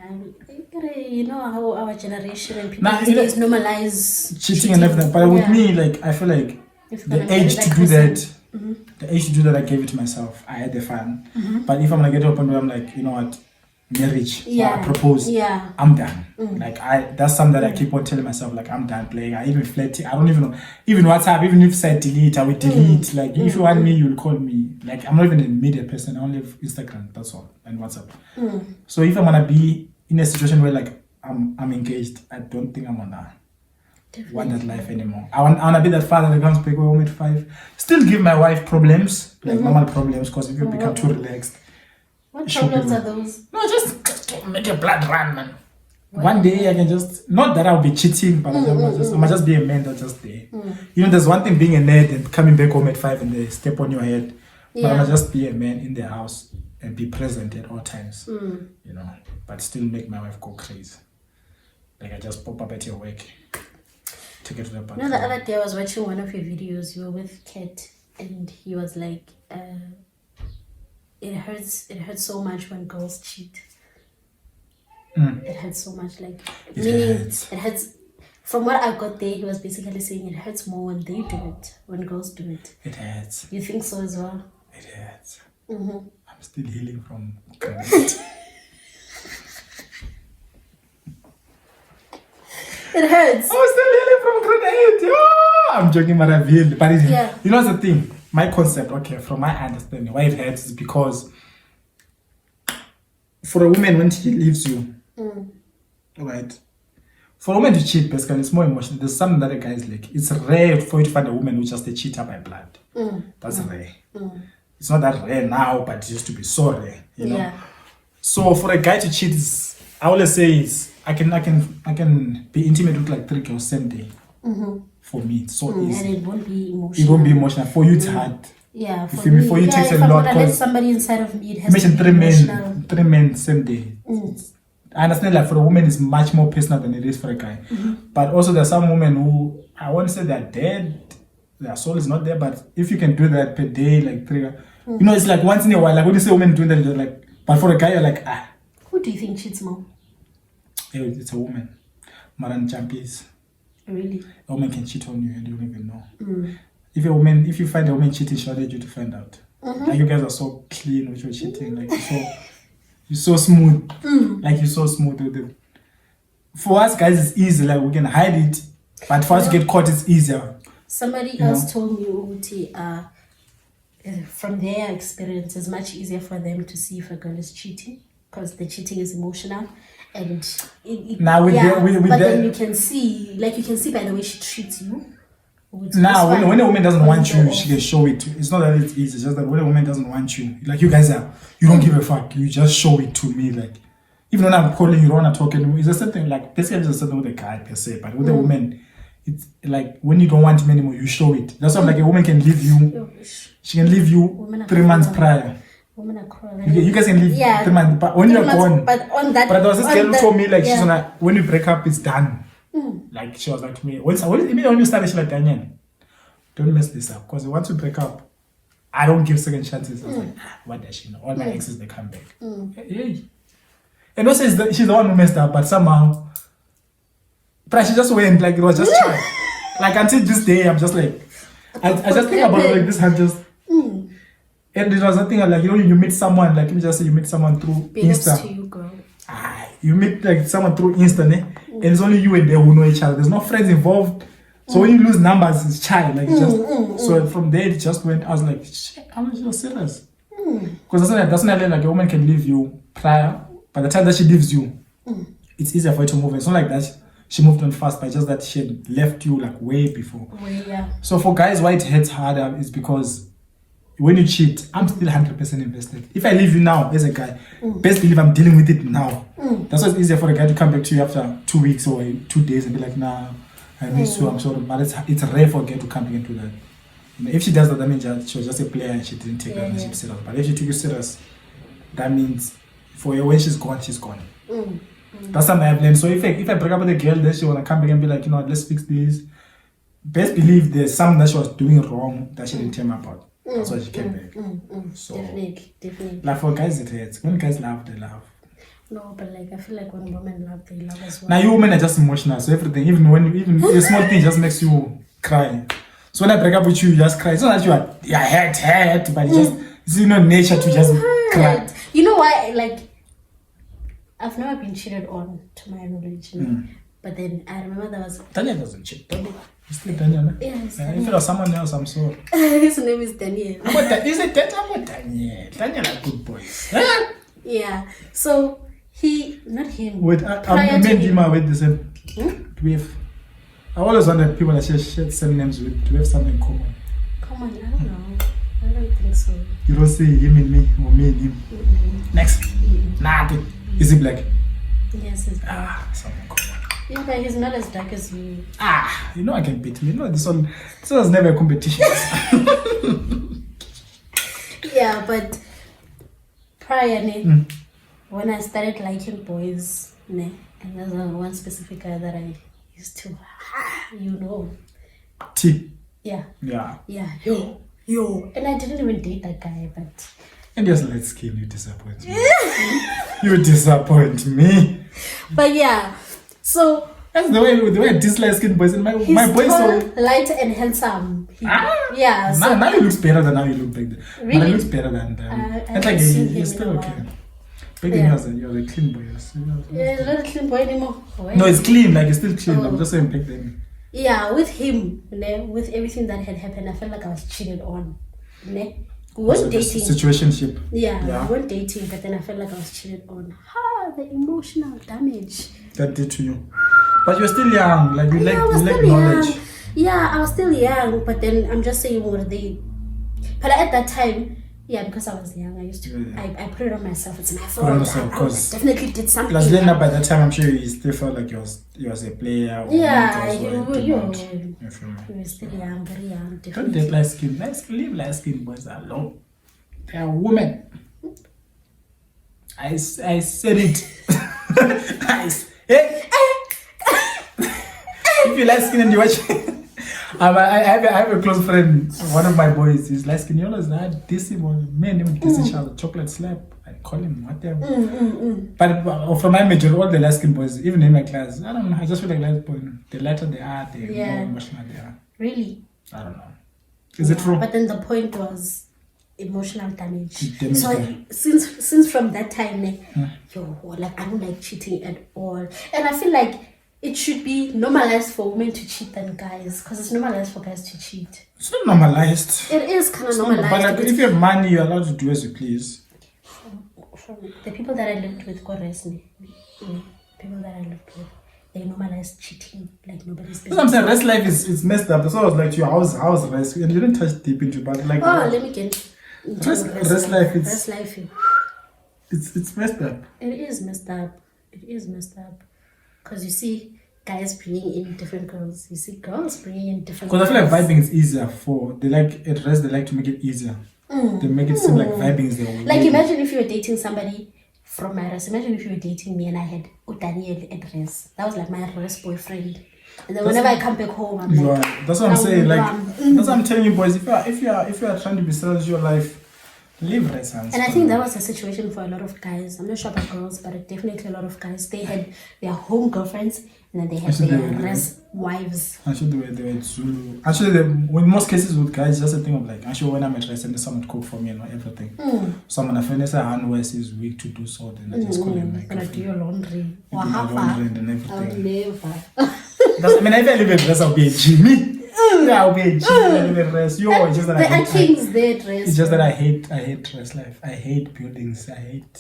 how our generation and people these days normalize cheating and everything. But with me, like I feel like the age to do that The age to do that, I gave it to myself. I had the fun. But if I'm gonna get to a point where I'm like, you know what, marriage, or I propose, I'm done. Like that's something that I keep on telling myself, like I'm done playing. I even flirting. I don't even know. Even WhatsApp, even if I delete, I will delete. Like if you want me, you'll call me. Like I'm not even a media person. I only have Instagram. That's all, and WhatsApp. So if I'm gonna be in a situation where like I'm engaged, I don't think I'm gonna want that life anymore. I wanna be that father that comes back home at 5. Still give my wife problems, like normal problems, because if you become too relaxed. What problems are those? No, just make your blood run, man. One day I can just, not that I'll be cheating, but I might just be a man that's just there. You know, there's one thing being a nerd and coming back home at 5 and they step on your head. But I might just be a man in the house and be present at all times. You know, but still make my wife go crazy. Like I just pop up at your work. Take it to the bathroom. You know, the other day I was watching one of your videos. You were with Kat and he was like, it hurts so much when girls cheat. It hurts so much, like it hurts. From what I got there, he was basically saying it hurts more when they do it, when girls do it. It hurts. You think so as well? It hurts. I'm still healing from it. It hurts. I'm still healing from grenade. Yeah. I'm joking, but I've healed. But you know what's the thing? My concept, okay, from my understanding, why it hurts is because for a woman, when she leaves you, right? For a woman to cheat, basically, it's more emotional. There's something that a guy is like. It's rare for you to find a woman who's just a cheater by blood. That's rare. It's not that rare now, but it used to be so rare, you know? So for a guy to cheat, I always say I can be intimate with like 3 girls same day. For me, it's so easy. And it won't be emotional. It won't be emotional. For you, it's hard. Yeah, for me, for you, it takes a lot. If I'm let somebody inside of me, it has imagine to be emotional. 3 men same day. I understand, like for a woman, it's much more personal than it is for a guy. But also, there's some women who I won't say they're dead. Their soul is not there. But if you can do that per day, like 3, you know, it's like once in a while. Like when you see a woman doing that, you're like. But for a guy, you're like, Who do you think cheats more? It's a woman. Maran champions. Really? A woman can cheat on you and you don't even know. If you find a woman cheating, she'll let you to find out. Like you guys are so clean with your cheating. Like you're so smooth. Like you're so smooth with it. For us guys, it's easy. Like we can hide it, but for us to get caught, it's easier. Somebody else told me, Uti, from their experience, it's much easier for them to see if a girl is cheating because the cheating is emotional. And then you can see by the way she treats you. Now, when a woman doesn't want you, she can show it. It's not that it's easy. It's just that when a woman doesn't want you, like you guys you don't give a fuck. You just show it to me. Like even when I'm calling, you don't want to talk anymore. It's the same thing. Like basically, it's the same thing with a guy per se. But with a woman, it's like when you don't want me anymore, you show it. That's why like a woman can leave you. She can leave you 3 months prior. Women are cruel. You guys can leave 3 months, but when you're gone. But on that, but there was this girl who told me like she's gonna when you break up, it's done. Like she was like to me, when you started, she's like, Daniel, don't mess this up because once you break up, I don't give second chances. I was like, what does she know? All my exes they come back. Hey. And also she's the one who messed up, but somehow, but she just went like it was just trying. Like until this day, I'm just like, I just think about like this had just. And it was a thing like, you know, you meet someone, like, let me just say you meet someone through Insta. To you, girl. You meet like someone through Insta, and it's only you and they who know each other. There's no friends involved. So when you lose numbers, it's child. Like, so from there, it just went, I was like, shit, how much you're serious? Because that's not like a woman can leave you prior. By the time that she leaves you, it's easier for you to move. It's not like that she moved on fast, but just that she had left you like way before. So for guys, why it hurts harder is because when you cheat, I'm still 100% invested. If I leave you now as a guy, best believe I'm dealing with it now. That's why it's easier for a guy to come back to you after 2 weeks or 2 days and be like, nah, I miss you, I'm sorry. But it's rare for a girl to come back and do that. You know, if she does that means she was just a player and she didn't take her relationship serious. But if she took you serious, that means for her, when she's gone, she's gone. That's something I've learned. So if I break up with a girl, then she want to come back and be like, you know what, let's fix this. Best believe there's something that she was doing wrong that she didn't tell me about. That's why she came back. So, definitely. Like for guys, it hurts. When guys love, they love. No, but like I feel like when women love, they love as well. Now you women are just emotional, so everything, even a small thing just makes you cry. So when I break up with you just cry. It's not that you're hurt, but it's nature to just cry. You know why? Like, I've never been cheated on, to my knowledge. But then I remember there was... Daniel doesn't cheat, don't he? He's still Daniel, no? Yes. If it was someone else, I'm sorry. His name is Daniel. Is it Daniel? Daniel are good boys. Yeah. So, not him. Wait, I mean, Dima with the same. Do we have... I always wondered people that share the same names with. Do we have something in common? Common? I don't know. I don't think so. You don't see him and me, or me and him. Next. Nothing. Is he black? Yes, he's black. Something common. Yeah, but he's not as dark as you. I can beat me. This was never a competition. Yeah, but prior, when I started liking boys, and there's one specific guy that I used to, T. Yeah. Yeah. Yeah. Yo. And I didn't even date that guy, but... And just light skin, you disappoint me. You disappoint me. But yeah, so... That's the way I dislike skin boys. And my boys tall, so... light and handsome. Yeah. So now he looks better than how you look back then. Really? But he looks better than them. And like, he's still okay. Back then he was a clean boy. Yeah, he's not a clean boy anymore. No, it's clean. Like, it's still clean. I'm just saying back then. Yeah, with him, with everything that had happened, I felt like I was cheated on. We weren't dating. Situationship. Yeah, we weren't dating, but then I felt like I was cheated on. The emotional damage that did to you. But you're still young. Like, you like knowledge. Young. Yeah, I was still young, but then I'm just saying what they. But at that time, because I was young, I used to. I put it on myself. It's my fault. I definitely did something. Plus, then by that time, I'm sure you still felt like you was a player. You were still young, very young. Don't date light skin. Leave light skin boys alone. They are women. I said it. If you like skin and you watch, I have a close friend. One of my boys is light skin. You always diss him or men him diss each other. Chocolate slap. I call him whatever. But from my major, all the light skin boys, even in my class, I don't know. I just feel like light boys. The lighter they are, the more emotional they are. Really? I don't know. Is it true? But then the point was emotional damage. So since from that time, I don't like cheating at all, and I feel like it should be normalized for women to cheat than guys, because it's normalized for guys to cheat. It's not normalized. It is kind of normalized. But like, if you have money, you're allowed to do as you please. From the people that I lived with, they normalized cheating like nobody's business. I'm saying rest life is messed up. That's why I was like to you, how's rest? And you didn't touch deep into, but like. Let me get. Rest life. It's messed up. It is messed up. Because you see guys bringing in different girls. You see girls bringing in different girls. Because I feel like vibing is easier they like to make it easier. They make it seem like vibing is the way. Like, imagine if you were dating somebody from my race. Imagine if you were dating me and I had Daniel at race. That was like my race boyfriend. And then whenever I come back home, I'm like... That's what I'm saying. That's what I'm telling you, boys. If you are trying to be serious your life, live right. And I think that was a situation for a lot of guys. I'm not sure about girls, but definitely a lot of guys. They had their home girlfriends, and then they had their rest wives. Actually, they were Zulu. Actually, in most cases with guys, just a thing of like, actually, when I'm at rest, and someone would cook for me and everything. Someone, I find a hand where is weak to do so, then I just call him like. Gonna do your laundry. Do my laundry and everything. I would never. If I live at rest, I'll be a Jimmy. I'll be a Jimmy. I live at rest. It's just that I hate kings there at rest. It's just that I hate rest life. I hate buildings. I hate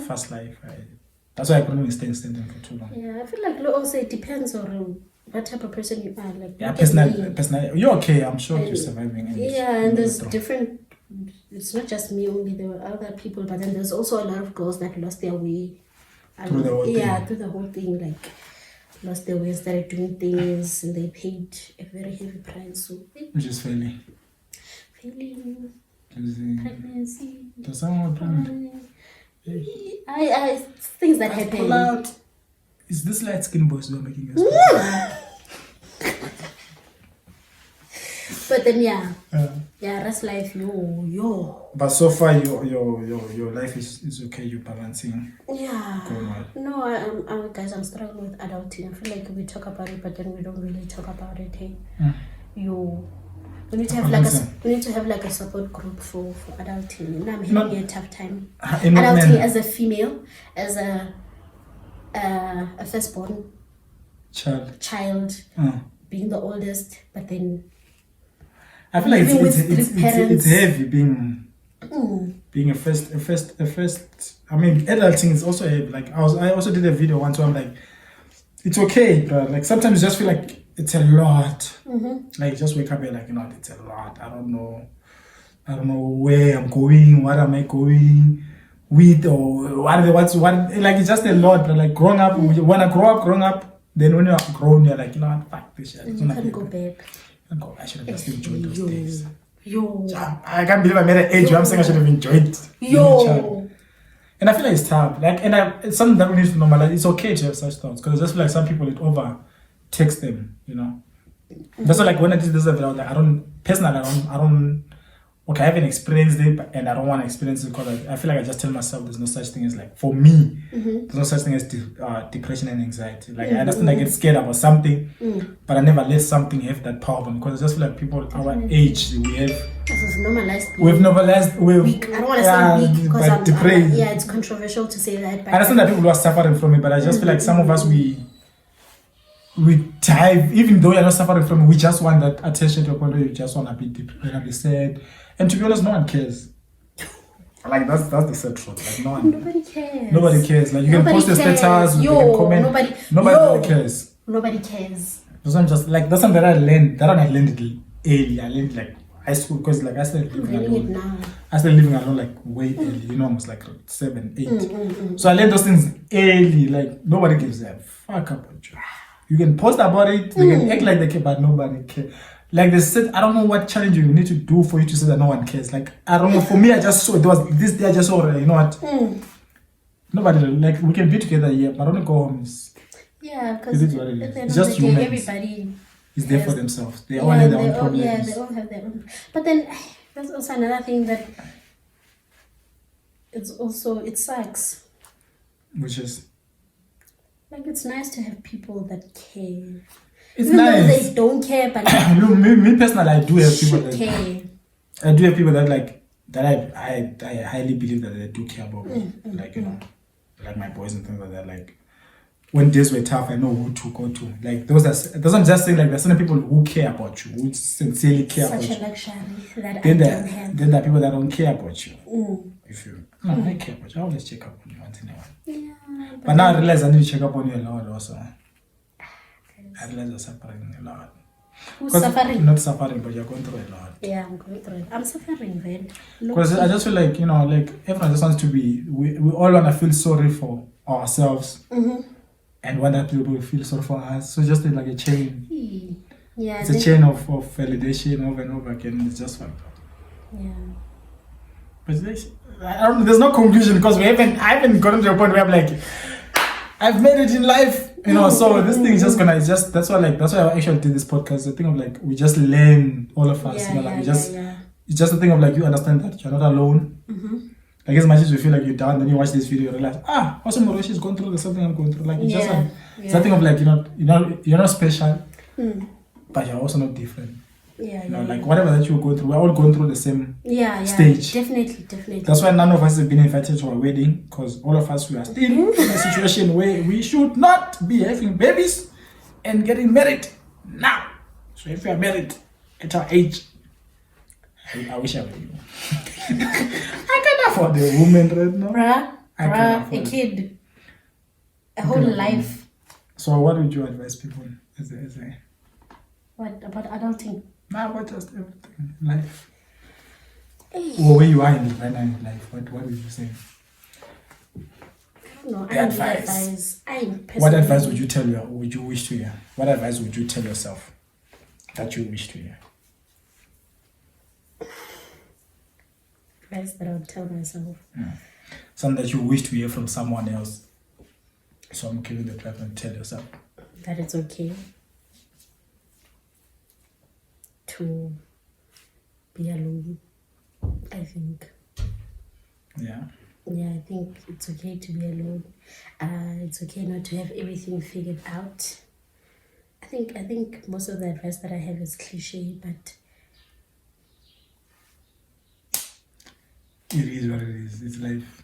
fast life. That's why I couldn't stay standing for too long. Yeah, I feel like also it depends on what type of person you are. Like, personally, you're okay. I'm sure you're surviving. And there's different. It's not just me only. There were other people, but then there's also a lot of girls that lost their way. Through the whole thing, like lost their way, started doing things, and they paid a very heavy price. So, which is failing. Pregnancy. Does someone pregnant? Things that happen. Is this light skin boys who are making us? But then rest life, yo. But so far, your life is okay. You're balancing. Yeah. Going well. No, guys, I'm struggling with adulting. I feel like we talk about it, but then we don't really talk about it. Hey, We need to have like a support group for adulting. You know, I'm having a tough time. Adulting as a female, as a firstborn child, being the oldest, but then I feel like it's heavy being a first. I mean, adulting is also heavy. Like I also did a video once where I'm like, it's okay, but like sometimes you just feel like it's a lot. Like you just wake up and like, you know, it's a lot. I don't know where I'm going, what am I going with, or what like it's just a lot. But like growing up, when I growing up, then when you're grown, you're like, you know what, fuck this shit. You can't go back. I should have just enjoyed those days. I can't believe I'm at an age where I'm saying I should have enjoyed being a child. And I feel like it's tough. Like, it's something that we need to normalize. It's okay to have such thoughts because I just feel like some people it overtakes them, you know. That's why, like, when I did this video, like, I don't. Okay, I haven't experienced it, and I don't want to experience it because I feel like I just tell myself there's no such thing as, like, for me, there's no such thing as depression and anxiety. Like, I understand I get scared about something, but I never let something have that power on me because I just feel like people our age, we've normalized. I don't want to say weak because I'm depressed. Yeah, it's controversial to say that. But I understand that people are suffering from it, but I just feel like some of us, we dive, even though you're not suffering from it, we just want that attention to a point where you just want to be depressed, be sad. And to be honest, no one cares. Like that's the sad truth. Like nobody cares. Nobody cares. Like you can post your status, you can comment. Nobody cares. Nobody cares. That's just like that's something that I learned. That one I learned it early. I learned like high school because like I started living alone. I started living alone like way early. You know, almost like 7, 8. So I learned those things early. Like nobody gives a fuck about you. You can post about it. They can act like they care, but nobody cares. Like they said, I don't know what challenge you need to do for you to say that no one cares. Like I don't know. For me, I just saw there was this day. I just saw you know what? Nobody like we can be together here, but I don't go home. Yeah, because it's just humans. Everybody is there for themselves. They all have their own problems. Yeah, they all have their own. But then that's also another thing that it sucks. Which is like it's nice to have people that care. It's even nice. Though they don't care, but me personally, I do have people that care. I do have people that like that I highly believe that they do care about me. Like you know, like my boys and things like that. Like when days were tough, I know who to go to. Like those are doesn't just say like there's certain people who care about you, who sincerely care about you. Such a luxury that then I don't have. Then there are people that don't care about you. If you I care about you. I always check up on you once in a while. Yeah. But now I realize I need to check up on you a lot also. I realize you're suffering a lot. Who's suffering? Not suffering, but you're going through a lot. Yeah, I'm going through it. I'm suffering then. Because I just feel like, you know, like everyone just wants to be, we all want to feel sorry for ourselves. And want that people feel sorry for us. So just like a chain. Yeah. It's a chain of validation over and over again. It's just fucked up. Yeah. But there's no conclusion because I haven't gotten to a point where I'm like, I've made it in life. You know, so this thing is just that's why I actually did this podcast. The thing of like, we just learn, all of us, you know, like it's just the thing of like, you understand that you're not alone. Like as much as you feel like you're down, then you watch this video, you realize, also Morweshy is going through the same thing I'm going through. Like, it's just like, it's that thing of like, you're not special, but you're also not different. Like whatever that you're going through, we're all going through the same stage. Definitely. That's why none of us have been invited to our wedding, because all of us, we are still in a situation where we should not be having babies and getting married now. So if you are married at our age, I wish I were you. I can't afford a woman right now. Bruh, a kid, a whole life. So what would you advise people as a what about adulting? Nah, about just everything in life. Or where you are in right now in life, what would you say? I don't know. Advice. What advice would you tell you? Would you wish to hear? What advice would you tell yourself that you wish to hear? Advice that I would tell myself. Something that you wish to hear from someone else. So I'm giving the platform to tell yourself that it's okay to be alone. I think. Yeah, I think it's okay to be alone. It's okay not to have everything figured out. I think most of the advice that I have is cliche, but It is what it is. It's life.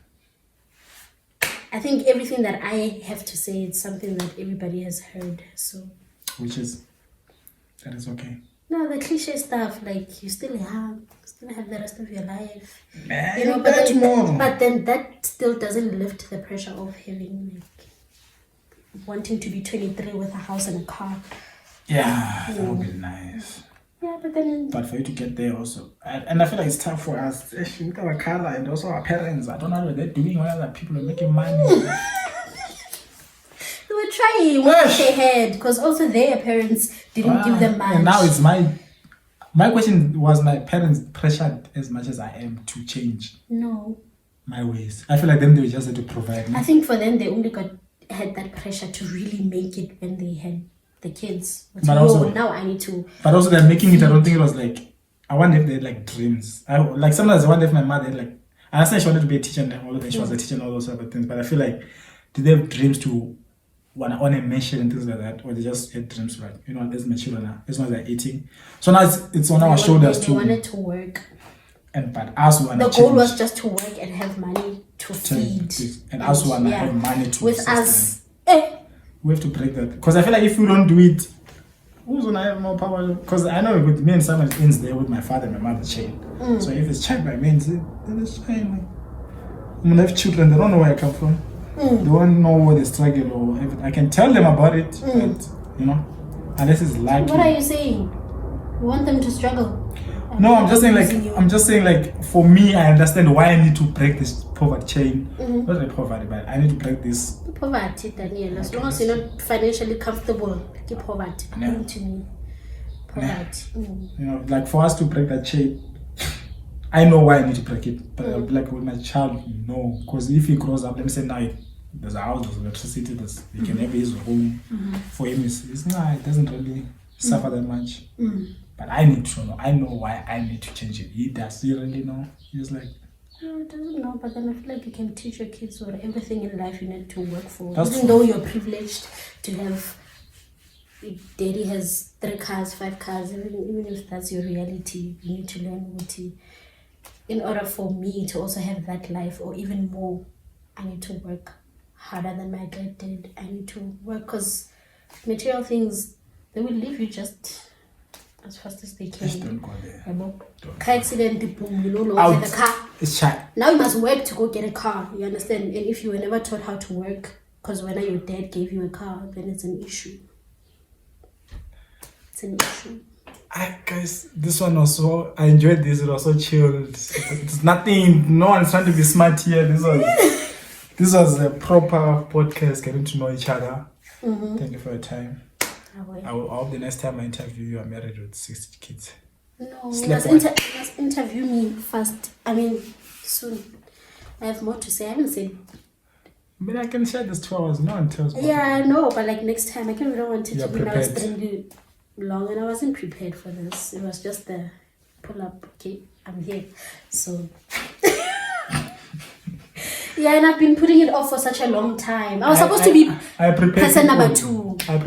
I think everything that I have to say is something that everybody has heard. So, Which is, that is okay. no, the cliche stuff, like you still young, still have the rest of your life. Man, You know, but then that still doesn't lift the pressure of having like wanting to be 23 with a house and a car. Yeah, that would be nice. Yeah, but then... But for you to get there also. And I feel like it's tough for us. With our color and also our parents. I don't know what they're doing while other people are making money. They were trying what they had, because also their parents didn't give them much. And now it's my question was, my parents pressured as much as I am to change No. my ways. I feel like them, they were just there to provide me. I think for them, they only had that pressure to really make it when they had the kids. But also, now I need to... But also they're making it, I don't think it was like... I wonder if they had like dreams. Like sometimes I wonder if my mother had like... I understand she wanted to be a teacher and all that. She was a teacher and all those other things. But I feel like, did they have dreams to want to own a mansion and things like that? Or they just had dreams like, you know, as my children are, as long as they're eating. So now it's on our shoulders too. They wanted to work. But us who want to The goal was just to work and have money to feed. And us who want to have money to with us. We have to break that. Because I feel like if we don't do it, who's going to have more power? Because I know with me and Simon ends there with my father and my mother chain. So if it's child by me, then it's chain. I'm going to have children, they don't know where I come from. They don't know where they struggle or everything. I can tell them about it, but, you know, unless it's lucky. What are you saying? You want them to struggle? No, I'm just saying like, for me, I understand why I need to break this poverty chain. Not the poverty, but I need to break this. Poverty, Daniel. As long as you're not financially comfortable, keep poverty. Come to me. Poverty. You know, like for us to break that chain, I know why I need to break it. But I'll be like with my child, no. Because if he grows up, let me say now, there's a house, there's electricity, he can have his home. For him, it doesn't really suffer that much. But I need to know. I know why I need to change it. Does he really know? He's like... No, it doesn't know, but then I feel like you can teach your kids what everything in life you need to work for. That's Even though you're privileged to have... Daddy has 3 cars, 5 cars. Even if that's your reality, you need to learn what in order for me to also have that life or even more, I need to work harder than my dad did. I need to work because material things, they will leave you just as fast as they can. Just don't go there. Car accident, boom, you no longer have a car. It's shy. Now you must work to go get a car, you understand? And if you were never taught how to work, because when your dad gave you a car, then it's an issue. It's an issue. Guys, this one also, I enjoyed this. It was so chilled. It's nothing. No one's trying to be smart here. This was a proper podcast, getting to know each other. Thank you for your time. I hope the next time I interview you, I'm married with 6 kids. No, you must interview me first. I mean, soon. I have more to say. I haven't said. But I can share this 2 hours. No one tells me. Yeah, I know, but like next time, I can really want to You're do it. I was prepared. extremely long and I wasn't prepared for this. It was just the pull up. Okay, I'm here. So. Yeah, and I've been putting it off for such a long time. I was supposed to be person number 2. I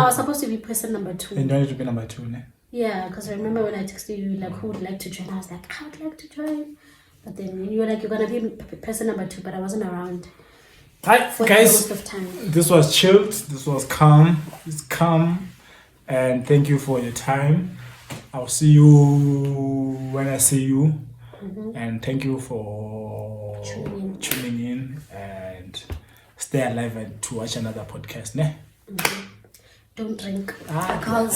was supposed to be person number 2. And you wanted to be number 2, ne? Yeah, because I remember when I texted you, like, who would like to join? I was like, I would like to join. But then you were like, you're going to be person number 2, but I wasn't around. Hi, guys. Of time. This was chilled. This was calm. It's calm. And thank you for your time. I'll see you when I see you. And thank you for tuning in and stay alive and to watch another podcast. Ne? Don't drink alcohol.